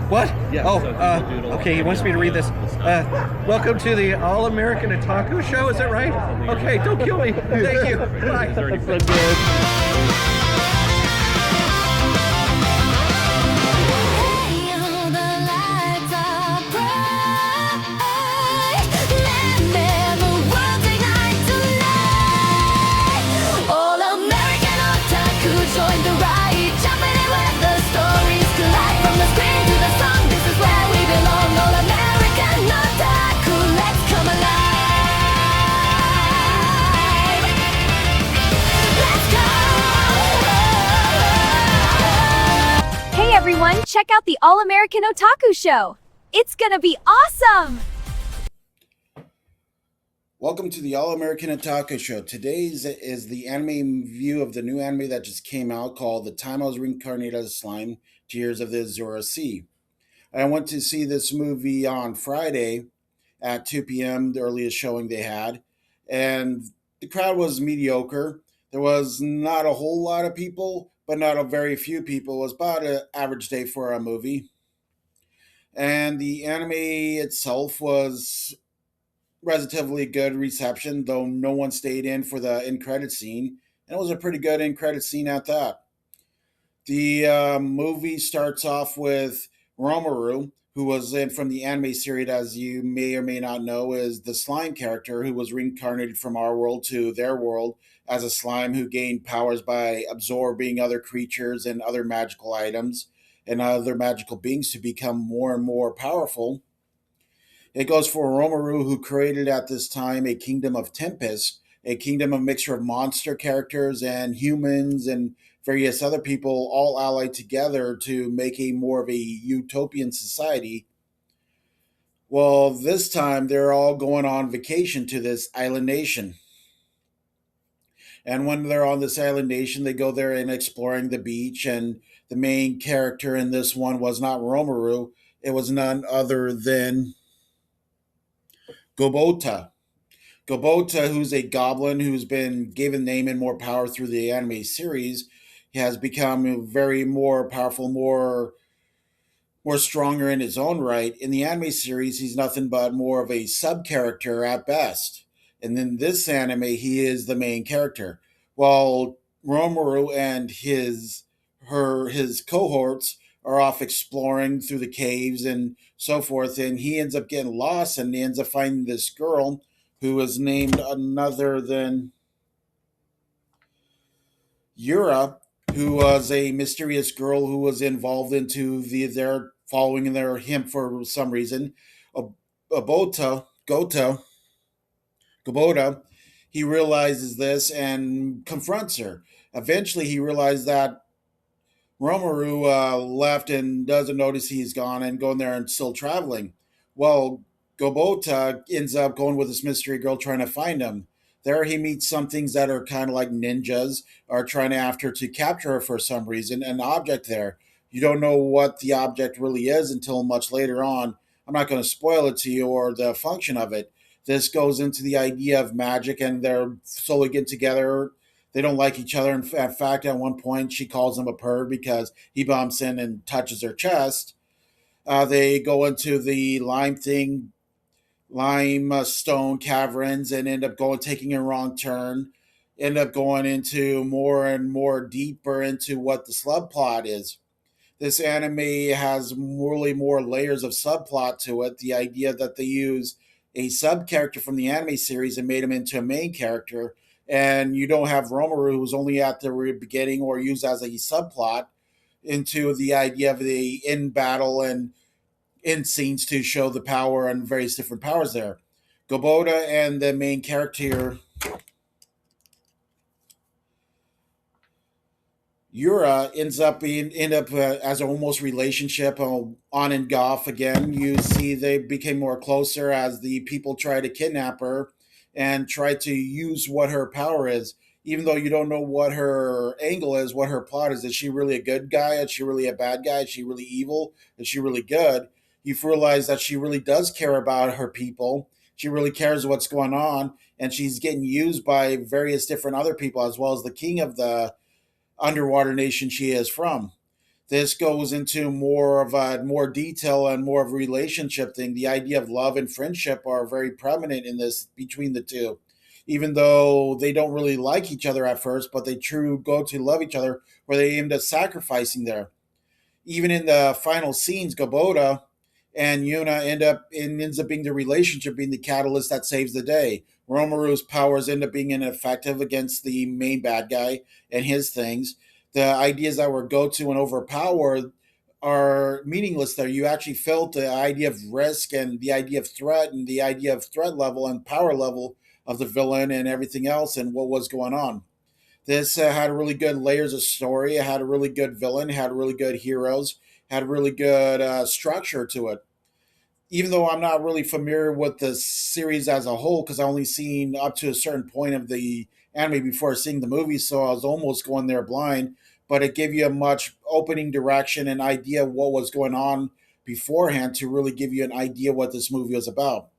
What? Yeah, Oh, so people doodle okay, he wants me to read this. Welcome to the All-American Otaku Show, is that right? Okay, don't kill me. Thank you. Bye. That's so good. Join the ride, jumping in where the stories collide. From the screen to the song, this is where we belong. All American Otaku, let's come alive. Let's go. Hey everyone, check out the All American Otaku Show. It's gonna be awesome. Welcome to the All-American Otaku Show. Today's is the anime view of the new anime that just came out called The Time I Was Reincarnated as a Slime, Tears of the Azure Sea. I went to see this movie on Friday at 2 p.m., the earliest showing they had, and the crowd was mediocre. There was not a whole lot of people, but not a very few people. It was about an average day for a movie. And the anime itself was relatively good reception, though no one stayed in for the end credit scene. And it was a pretty good end credit scene at that. The movie starts off with Rimuru, who was in from the anime series, as you may or may not know, is the slime character who was reincarnated from our world to their world as a slime who gained powers by absorbing other creatures and other magical items and other magical beings to become more and more powerful. It goes for Rimuru, who created at this time a kingdom of Tempest, a kingdom of mixture of monster characters and humans and various other people all allied together to make a more of a utopian society. Well, this time they're all going on vacation to this island nation. And when they're on this island nation, they go there and exploring the beach. And the main character in this one was not Rimuru, it was none other than Gobota. Gobota, who's a goblin who's been given name and more power through the anime series, has become very more powerful, more stronger in his own right. In the anime series, he's nothing but more of a sub character at best. And in this anime, he is the main character. While Romuru and his cohorts are off exploring through the caves and so forth, and he ends up getting lost and he ends up finding this girl who is named another than Yura, who was a mysterious girl who was involved into their following their him for some reason. Abota, Gota, Gobota, he realizes this and confronts her. Eventually, he realizes that Romuru left and doesn't notice he's gone and going there and still traveling. Well, Gobota ends up going with this mystery girl trying to find him. There he meets some things that are kind of like ninjas, are trying after to capture her for some reason, an object there. You don't know what the object really is until much later on. I'm not going to spoil it to you or the function of it. This goes into the idea of magic, and they're slowly getting together. They don't like each other. In fact, at one point, she calls him a perv because he bumps in and touches her chest. They go into the limestone caverns and end up going taking a wrong turn. End up going into more and more deeper into what the subplot is. This anime has really more layers of subplot to it. The idea that they use a sub character from the anime series and made him into a main character, and you don't have Romero, who's only at the beginning or used as a subplot, into the idea of the in battle and in scenes to show the power and various different powers there. Gobota and the main character Yura ends up being end up as an almost relationship on and off again. You see they became more closer as the people try to kidnap her and try to use what her power is. Even though you don't know what her angle is, what her plot is she really a good guy? Is she really a bad guy? Is she really evil? Is she really good? You've realized that she really does care about her people. She really cares what's going on, and she's getting used by various different other people, as well as the king of the underwater nation she is from. This goes into more of a more detail and more of a relationship thing. The idea of love and friendship are very prominent in this between the two, even though they don't really like each other at first, but they true go to love each other, where they end up sacrificing there. Even in the final scenes, Gabota and Yuna ends up being the relationship being the catalyst that saves the day. Romaru's powers end up being ineffective against the main bad guy and his things. The ideas that were go to and overpowered are meaningless there. You actually felt the idea of risk and the idea of threat and the idea of threat level and power level of the villain and everything else and what was going on. This had really good layers of story. It had a really good villain. It had really good heroes. Had really good structure to it. Even though I'm not really familiar with the series as a whole, because I only seen up to a certain point of the anime before seeing the movie, so I was almost going there blind. But it gave you a much opening direction and idea of what was going on beforehand to really give you an idea what this movie was about.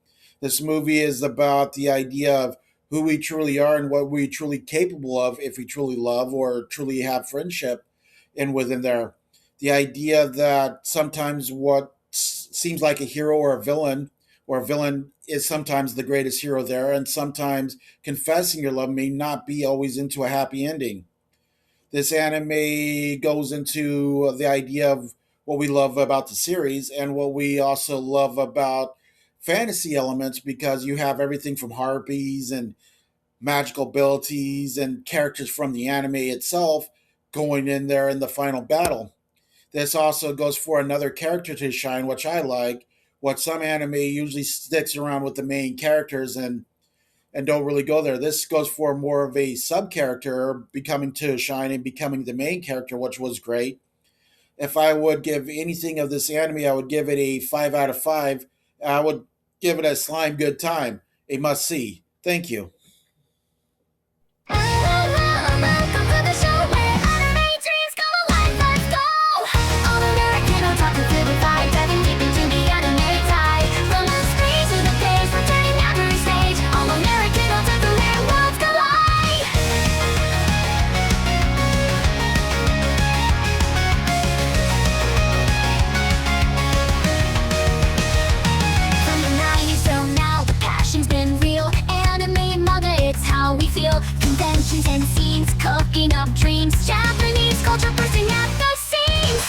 This movie is about the idea of who we truly are and what we truly capable of if we truly love or truly have friendship and within there. The idea that sometimes what seems like a hero or a villain is sometimes the greatest hero there, and sometimes confessing your love may not be always into a happy ending. This anime goes into the idea of what we love about the series and what we also love about fantasy elements, because you have everything from harpies and magical abilities and characters from the anime itself going in there in the final battle. This also goes for another character to shine, which I like. What some anime usually sticks around with the main characters and don't really go there. This goes for more of a sub character becoming to shine and becoming the main character, which was great. If I would give anything of this anime, I would give it a 5 out of 5. I would give it a slime good time, a must see. Thank you. Welcome to the show where anime dreams come alive. Let's go! All American Otaku vivified, diving deep into the anime tide. From the screen to the page, we're turning every stage. All American Otaku, where worlds collide. From the 90s till now, the passion's been real. Anime and manga, it's how we feel. Conventions and scenes, cooking up dreams. Japanese culture bursting at the seams.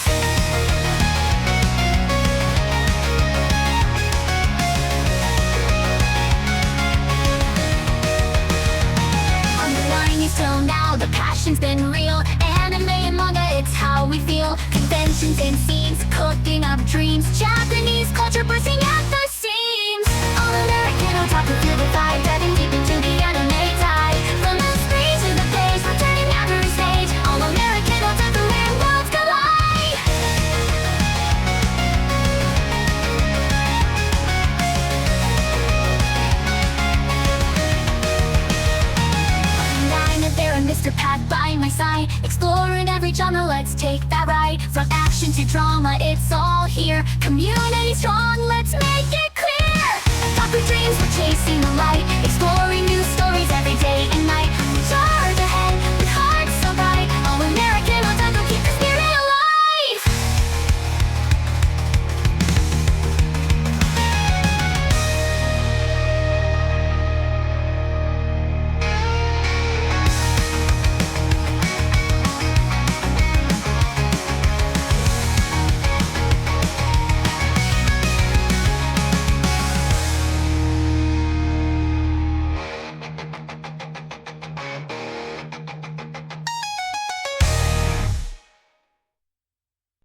On the 90s till now, the passion's been real. Anime and manga, it's how we feel. Conventions and scenes, cooking up dreams. Japanese culture bursting at the seams. All American Otaku vivified, diving deep into the anime tide. From the screen to the page, we're turning every stage. All American Otaku, where worlds collide. I'm there and Mr. Pat by my side, exploring every genre, let's take that ride. From action to drama, it's all here. Community strong, let's make it clear. Otaku dreams, we're chasing the light, exploring new stories every day and night.